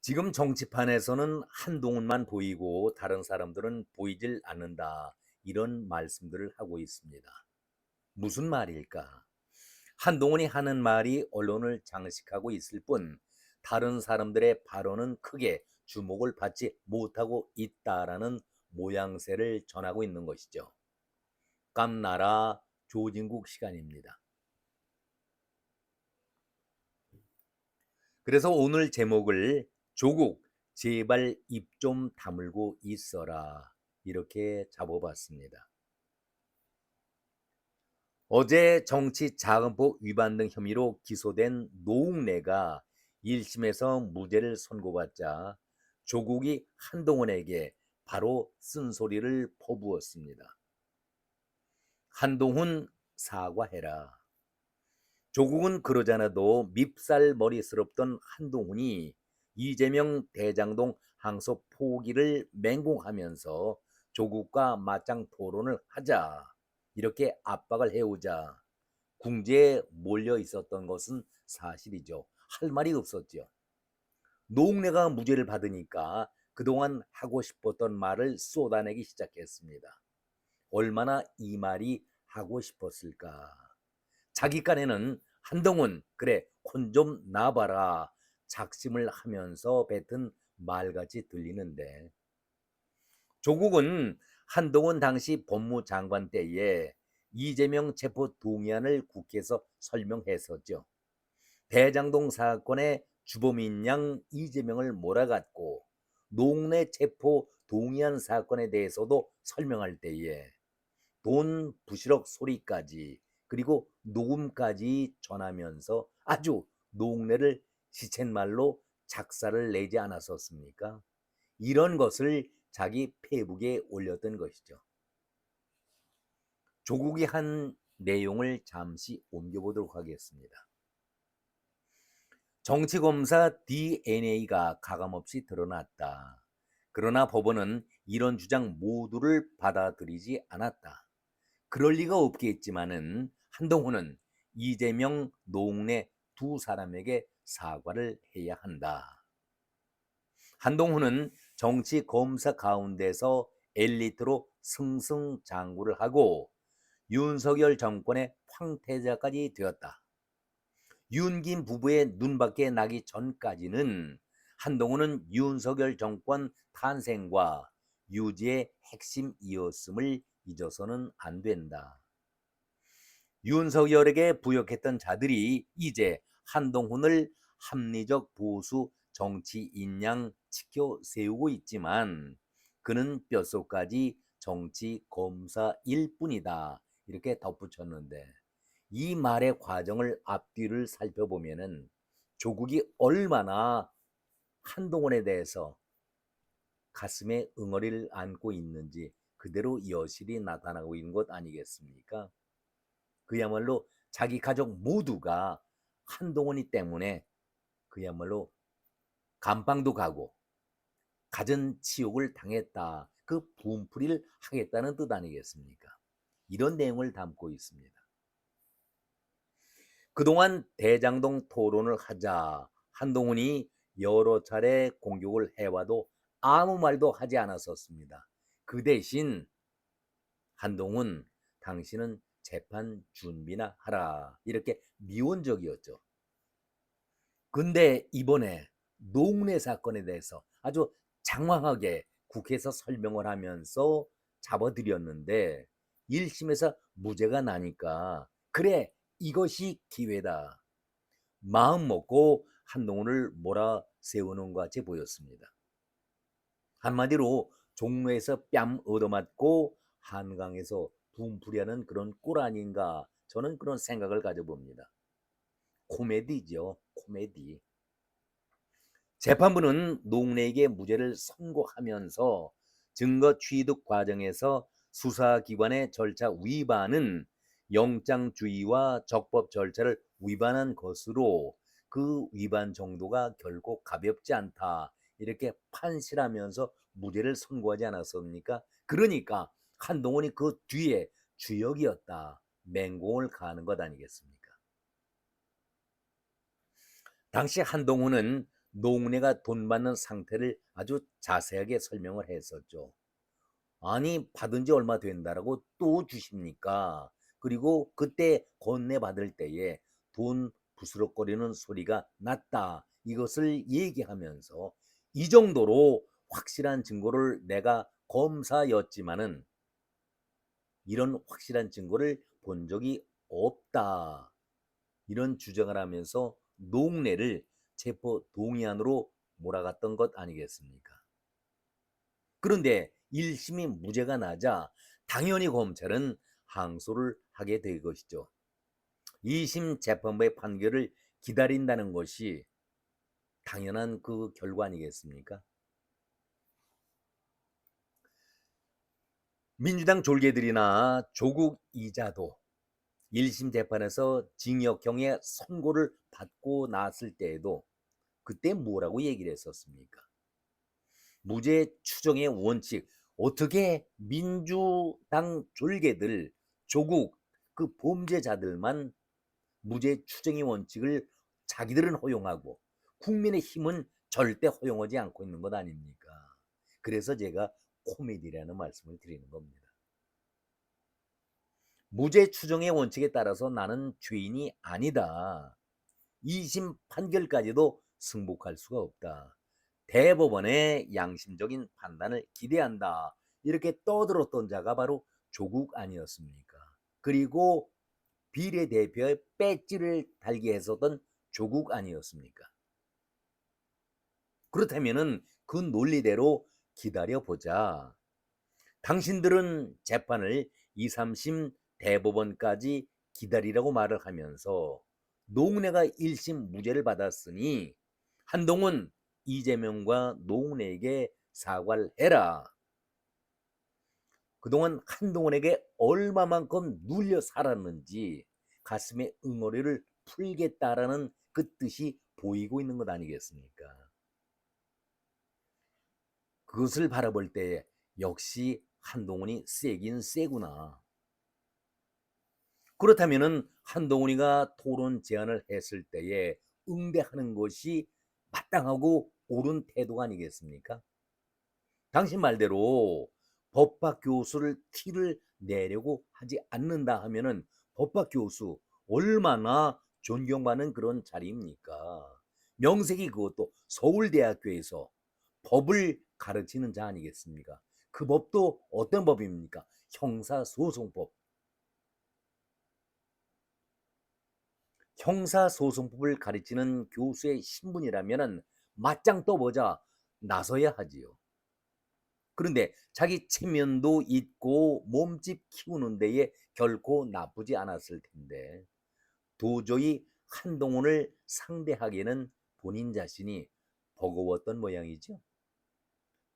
지금 정치판에서는 한동훈만 보이고 다른 사람들은 보이질 않는다. 이런 말씀들을 하고 있습니다. 무슨 말일까? 한동훈이 하는 말이 언론을 장식하고 있을 뿐 다른 사람들의 발언은 크게 주목을 받지 못하고 있다라는 모양새를 전하고 있는 것이죠. 깜나라 조진국 시간입니다. 그래서 오늘 제목을 조국 제발 입 좀 다물고 있어라 이렇게 잡아봤습니다. 어제 정치자금법 위반 등 혐의로 기소된 노웅래가 1심에서 무죄를 선고받자 조국이 한동훈에게 바로 쓴소리를 퍼부었습니다. 한동훈 사과해라. 조국은 그러잖아도 밉살머리스럽던 한동훈이 이재명 대장동 항소 포기를 맹공하면서 조국과 맞짱 토론을 하자 이렇게 압박을 해오자 궁지에 몰려 있었던 것은 사실이죠. 할 말이 없었죠. 노웅래가 무죄를 받으니까 그동안 하고 싶었던 말을 쏟아내기 시작했습니다. 얼마나 이 말이 하고 싶었을까. 자기 깐에는 한동훈 그래 혼 좀 나봐라 작심을 하면서 뱉은 말같이 들리는데 조국은 한동훈 당시 법무장관 때에 이재명 체포 동의안을 국회에서 설명했었죠. 대장동 사건의 주범인 양 이재명을 몰아갔고 노웅래 체포 동의안 사건에 대해서도 설명할 때에 돈 부시럭 소리까지 그리고 녹음까지 전하면서 아주 노웅래를 시쳇말로 작사를 내지 않았었습니까? 이런 것을 자기 페이북에 올렸던 것이죠. 조국이 한 내용을 잠시 옮겨보도록 하겠습니다. 정치검사 DNA가 가감없이 드러났다. 그러나 법원은 이런 주장 모두를 받아들이지 않았다. 그럴 리가 없겠지만은 한동훈은 이재명, 노웅래 두 사람에게 사과를 해야 한다. 한동훈은 정치 검사 가운데서 엘리트로 승승장구를 하고 윤석열 정권의 황태자까지 되었다. 윤김 부부의 눈밖에 나기 전까지는 한동훈은 윤석열 정권 탄생과 유지의 핵심이었음을 잊어서는 안 된다. 윤석열에게 부역했던 자들이 이제 한동훈을 합리적 보수 정치인 양 지켜 세우고 있지만 그는 뼛속까지 정치 검사일 뿐이다. 이렇게 덧붙였는데 이 말의 과정을 앞뒤를 살펴보면은 조국이 얼마나 한동훈에 대해서 가슴에 응어리를 안고 있는지 그대로 여실히 나타나고 있는 것 아니겠습니까? 그야말로 자기 가족 모두가 한동훈이 때문에 그야말로 감방도 가고 갖은 치욕을 당했다. 그 분풀이를 하겠다는 뜻 아니겠습니까? 이런 내용을 담고 있습니다. 그동안 대장동 토론을 하자 한동훈이 여러 차례 공격을 해와도 아무 말도 하지 않았었습니다. 그 대신 한동훈 당신은 재판 준비나 하라 이렇게 미온적이었죠. 근데 이번에 노웅래 사건에 대해서 아주 장황하게 국회에서 설명을 하면서 잡아들였는데 1심에서 무죄가 나니까 그래 이것이 기회다. 마음 먹고 한동훈을 몰아세우는 것 같이 보였습니다. 한마디로 종로에서 뺨 얻어맞고 한강에서 분풀이하는 그런 꼴 아닌가 저는 그런 생각을 가져봅니다. 코미디죠. 코미디. 재판부는 노웅래에게 무죄를 선고하면서 증거 취득 과정에서 수사기관의 절차 위반은 영장주의와 적법 절차를 위반한 것으로 그 위반 정도가 결코 가볍지 않다. 이렇게 판시하면서 무죄를 선고하지 않았습니까? 그러니까 한동훈이 그 뒤에 주역이었다. 맹공을 가는 것 아니겠습니까? 당시 한동훈은 노웅래가 돈 받는 상태를 아주 자세하게 설명을 했었죠. 아니 받은 지 얼마 된다라고 또 주십니까? 그리고 그때 건네받을 때에 돈 부스럭거리는 소리가 났다. 이것을 얘기하면서 이 정도로 확실한 증거를 내가 검사였지만은 이런 확실한 증거를 본 적이 없다. 이런 주장을 하면서 노웅래를 체포 동의안으로 몰아갔던 것 아니겠습니까? 그런데 1심이 무죄가 나자 당연히 검찰은 항소를 하게 될 것이죠. 2심 재판부의 판결을 기다린다는 것이 당연한 그 결과 아니겠습니까? 민주당 졸개들이나 조국 이자도 1심 재판에서 징역형의 선고를 받고 났을 때에도 그때 뭐라고 얘기를 했었습니까? 무죄 추정의 원칙, 어떻게 민주당 졸개들, 조국 그 범죄자들만 무죄 추정의 원칙을 자기들은 허용하고 국민의힘은 절대 허용하지 않고 있는 것 아닙니까? 그래서 제가 코미디라는 말씀을 드리는 겁니다. 무죄 추정의 원칙에 따라서 나는 죄인이 아니다. 2심 판결까지도 승복할 수가 없다. 대법원의 양심적인 판단을 기대한다. 이렇게 떠들었던 자가 바로 조국 아니었습니까? 그리고 비례대표의 배지를 달게 했었던 조국 아니었습니까? 그렇다면은 그 논리대로 기다려보자. 당신들은 재판을 2, 3심 대법원까지 기다리라고 말을 하면서 노웅래가 1심 무죄를 받았으니 한동훈, 이재명과 노웅래에게 사과를 해라. 그동안 한동훈에게 얼마만큼 눌려 살았는지 가슴에 응어리를 풀겠다라는 그 뜻이 보이고 있는 것 아니겠습니까? 그것을 바라볼 때 역시 한동훈이 세긴 세구나. 그렇다면은 한동훈이가 토론 제안을 했을 때에 응대하는 것이 마땅하고 옳은 태도가 아니겠습니까? 당신 말대로 법학 교수를 티를 내려고 하지 않는다 하면은 법학 교수 얼마나 존경받는 그런 자리입니까? 명색이 그것도 서울대학교에서 법을 가르치는 자 아니겠습니까? 그 법도 어떤 법입니까? 형사소송법. 형사소송법을 가르치는 교수의 신분이라면 맞짱 떠보자 나서야 하지요. 그런데 자기 체면도 있고 몸집 키우는 데에 결코 나쁘지 않았을 텐데 도저히 한동훈을 상대하기에는 본인 자신이 버거웠던 모양이죠.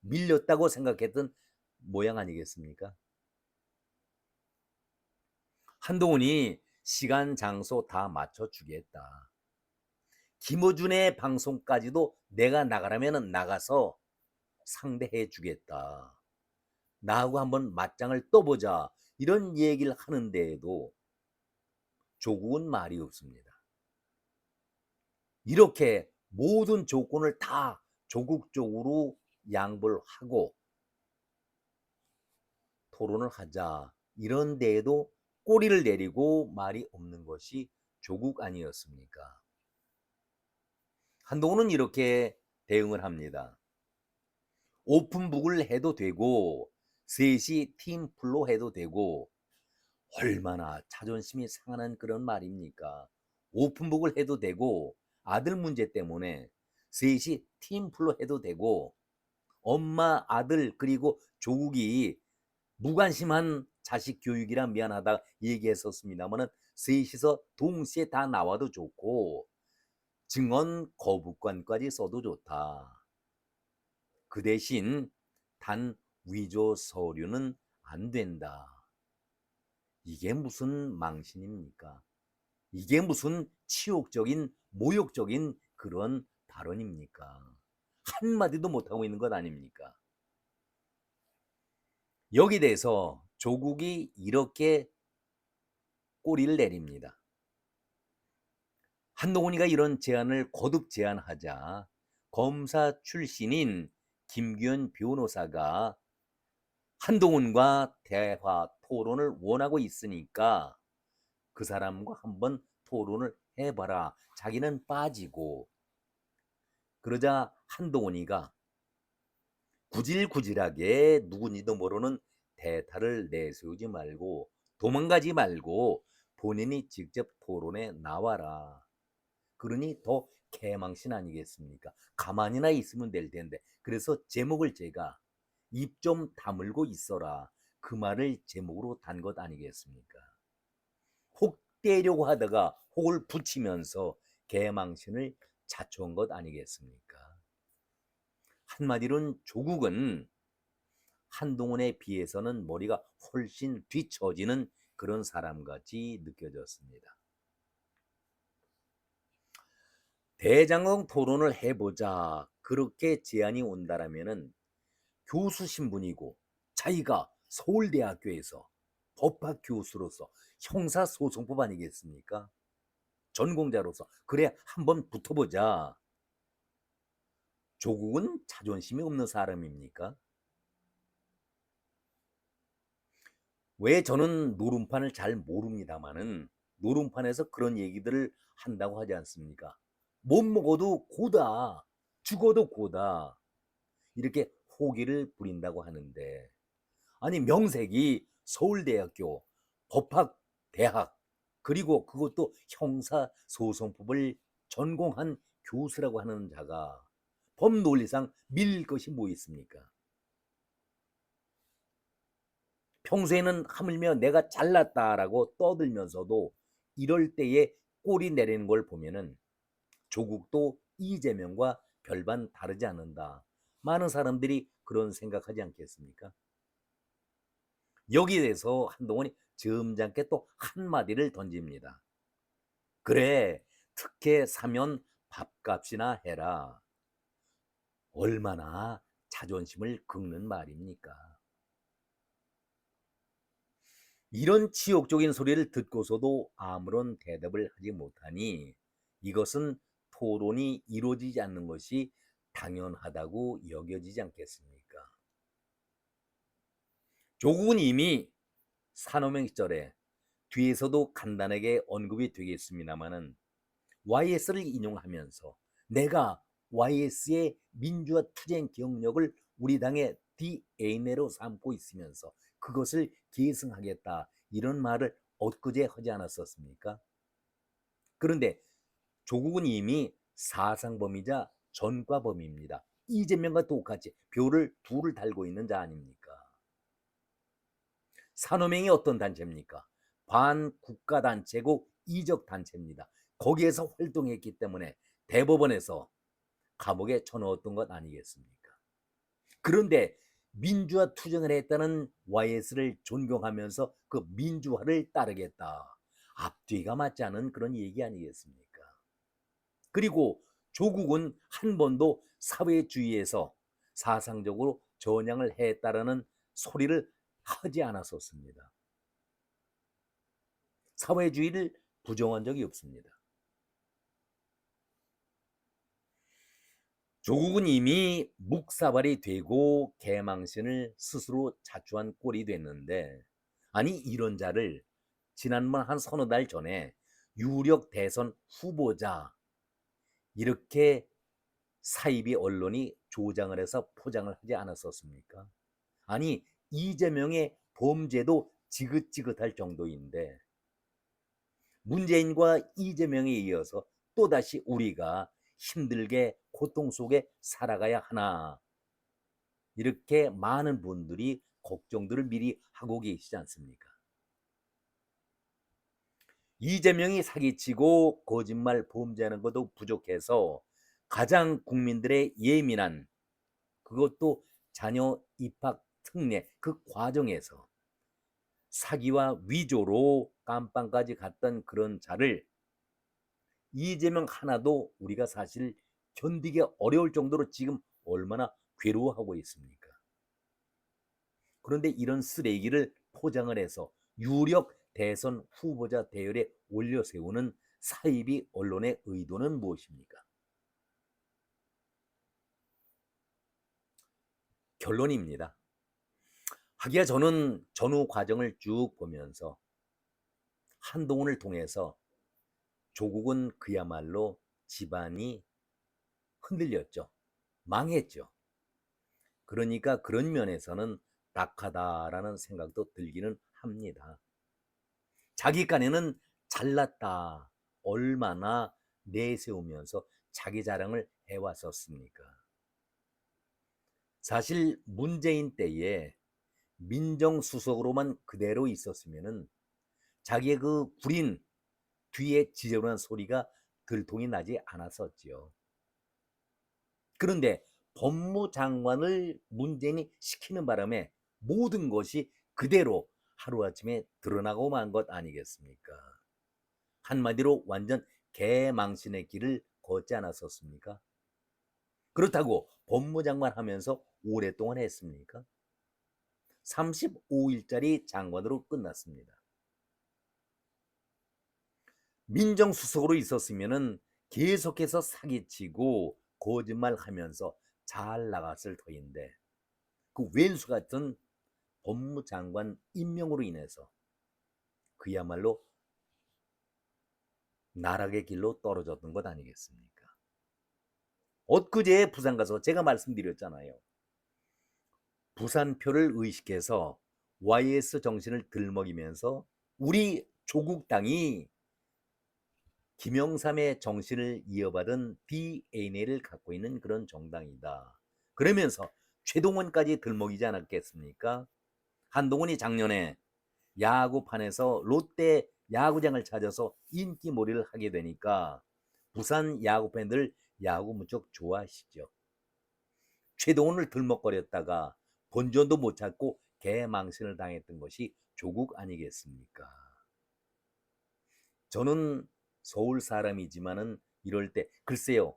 밀렸다고 생각했던 모양 아니겠습니까? 한동훈이 시간 장소 다 맞춰주겠다. 김어준의 방송까지도 내가 나가라면 나가서 상대해 주겠다. 나하고 한번 맞짱을 떠보자. 이런 얘기를 하는데에도 조국은 말이 없습니다. 이렇게 모든 조건을 다 조국 쪽으로 양보를 하고 토론을 하자. 이런 데에도 꼬리를 내리고 말이 없는 것이 조국 아니었습니까? 한동훈은 이렇게 대응을 합니다. 오픈북을 해도 되고 셋이 팀플로 해도 되고 얼마나 자존심이 상하는 그런 말입니까? 오픈북을 해도 되고 아들 문제 때문에 셋이 팀플로 해도 되고 엄마, 아들 그리고 조국이 무관심한 자식 교육이라 미안하다 얘기했었습니다만은 셋이서 동시에 다 나와도 좋고 증언 거부권까지 써도 좋다. 그 대신 단 위조 서류는 안 된다. 이게 무슨 망신입니까? 이게 무슨 치욕적인 모욕적인 그런 발언입니까? 한마디도 못하고 있는 것 아닙니까? 여기 대해서 조국이 이렇게 꼬리를 내립니다. 한동훈이가 이런 제안을 거듭 제안하자 검사 출신인 김규현 변호사가 한동훈과 대화 토론을 원하고 있으니까 그 사람과 한번 토론을 해봐라. 자기는 빠지고. 그러자 한동훈이가 구질구질하게 누군지도 모르는 대타를 내세우지 말고 도망가지 말고 본인이 직접 토론에 나와라. 그러니 더 개망신 아니겠습니까? 가만히나 있으면 될 텐데. 그래서 제목을 제가 입 좀 다물고 있어라. 그 말을 제목으로 단 것 아니겠습니까? 혹 떼려고 하다가 혹을 붙이면서 개망신을 자초한 것 아니겠습니까? 한마디로는 조국은 한동훈에 비해서는 머리가 훨씬 뒤처지는 그런 사람같이 느껴졌습니다. 대장경 토론을 해보자 그렇게 제안이 온다라면은 교수 신분이고 자기가 서울대학교에서 법학 교수로서 형사소송법 아니겠습니까? 전공자로서 그래 한번 붙어보자. 조국은 자존심이 없는 사람입니까? 왜 저는 노름판을 잘 모릅니다만은 노름판에서 그런 얘기들을 한다고 하지 않습니까? 못 먹어도 고다, 죽어도 고다 이렇게 호기를 부린다고 하는데 아니 명색이 서울대학교 법학대학 그리고 그것도 형사소송법을 전공한 교수라고 하는 자가 법논리상 밀릴 것이 뭐 있습니까? 평소에는 하물며 내가 잘났다라고 떠들면서도 이럴 때에 꼬리 내리는 걸 보면은 조국도 이재명과 별반 다르지 않는다. 많은 사람들이 그런 생각하지 않겠습니까? 여기에 대해서 한동훈이 점잖게 또 한마디를 던집니다. 그래, 특혜 사면 밥값이나 해라. 얼마나 자존심을 긁는 말입니까? 이런 치욕적인 소리를 듣고서도 아무런 대답을 하지 못하니 이것은 토론이 이루어지지 않는 것이 당연하다고 여겨지지 않겠습니까? 조국은 이미 산호명 시절에 뒤에서도 간단하게 언급이 되겠습니다마는 YS를 인용하면서 내가 YS의 민주화 투쟁 경력을 우리 당의 DNA로 삼고 있으면서 그것을 계승하겠다 이런 말을 엊그제 하지 않았었습니까? 그런데 조국은 이미 사상범이자 전과범입니다. 이재명과 똑같이 벼를 둘을 달고 있는 자 아닙니까? 산호명이 어떤 단체입니까? 반국가단체고 이적단체입니다. 거기에서 활동했기 때문에 대법원에서 감옥에 쳐넣었던 것 아니겠습니까? 그런데 민주화 투쟁을 했다는 YS를 존경하면서 그 민주화를 따르겠다. 앞뒤가 맞지 않은 그런 얘기 아니겠습니까? 그리고 조국은 한 번도 사회주의에서 사상적으로 전향을 했다라는 소리를 하지 않았었습니다. 사회주의를 부정한 적이 없습니다. 조국은 이미 묵사발이 되고 개망신을 스스로 자초한 꼴이 됐는데 아니 이런 자를 지난번 한 서너 달 전에 유력 대선 후보자 이렇게 사이비 언론이 조장을 해서 포장을 하지 않았었습니까? 아니 이재명의 범죄도 지긋지긋할 정도인데 문재인과 이재명에 이어서 또다시 우리가 힘들게 고통 속에 살아가야 하나 이렇게 많은 분들이 걱정들을 미리 하고 계시지 않습니까? 이재명이 사기치고 거짓말 범죄하는 것도 부족해서 가장 국민들의 예민한 그것도 자녀 입학 특례 그 과정에서 사기와 위조로 깜빵까지 갔던 그런 자를 이재명 하나도 우리가 사실 견디기 어려울 정도로 지금 얼마나 괴로워하고 있습니까? 그런데 이런 쓰레기를 포장을 해서 유력 대선 후보자 대열에 올려 세우는 사이비 언론의 의도는 무엇입니까? 결론입니다. 하기야 저는 전후 과정을 쭉 보면서 한동훈을 통해서 조국은 그야말로 집안이 흔들렸죠. 망했죠. 그러니까 그런 면에서는 낙하다라는 생각도 들기는 합니다. 자기 깐에는 잘났다. 얼마나 내세우면서 자기 자랑을 해왔었습니까? 사실 문재인 때에 민정수석으로만 그대로 있었으면은 자기의 그 구린 뒤에 지저분한 소리가 들통이 나지 않았었지요. 그런데 법무장관을 문재인이 시키는 바람에 모든 것이 그대로 하루아침에 드러나고 만 것 아니겠습니까? 한마디로 완전 개망신의 길을 걷지 않았었습니까? 그렇다고 법무장관 하면서 오랫동안 했습니까? 35일짜리 장관으로 끝났습니다. 민정수석으로 있었으면은 계속해서 사기치고 거짓말하면서 잘 나갔을 터인데 그 왼수 같은 법무장관 임명으로 인해서 그야말로 나락의 길로 떨어졌던 것 아니겠습니까? 엊그제 부산 가서 제가 말씀드렸잖아요. 부산표를 의식해서 YS 정신을 들먹이면서 우리 조국 당이 김영삼의 정신을 이어받은 DNA를 갖고 있는 그런 정당이다. 그러면서 최동원까지 들먹이지 않았겠습니까? 한동훈이 작년에 야구판에서 롯데 야구장을 찾아서 인기몰이를 하게 되니까 부산 야구 팬들 야구 무척 좋아하시죠. 최동원을 들먹거렸다가 본전도 못 찾고 개망신을 당했던 것이 조국 아니겠습니까? 저는 서울 사람이지만은 이럴 때 글쎄요.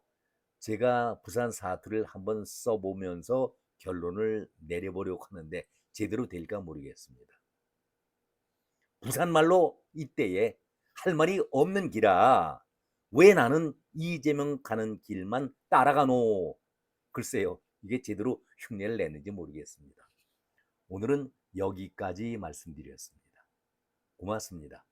제가 부산 사투리를 한번 써보면서 결론을 내려보려고 하는데 제대로 될까 모르겠습니다. 부산말로 이때에 할 말이 없는 기라 왜 나는 이재명 가는 길만 따라가노? 글쎄요. 이게 제대로 흉내를 내는지 모르겠습니다. 오늘은 여기까지 말씀드렸습니다. 고맙습니다.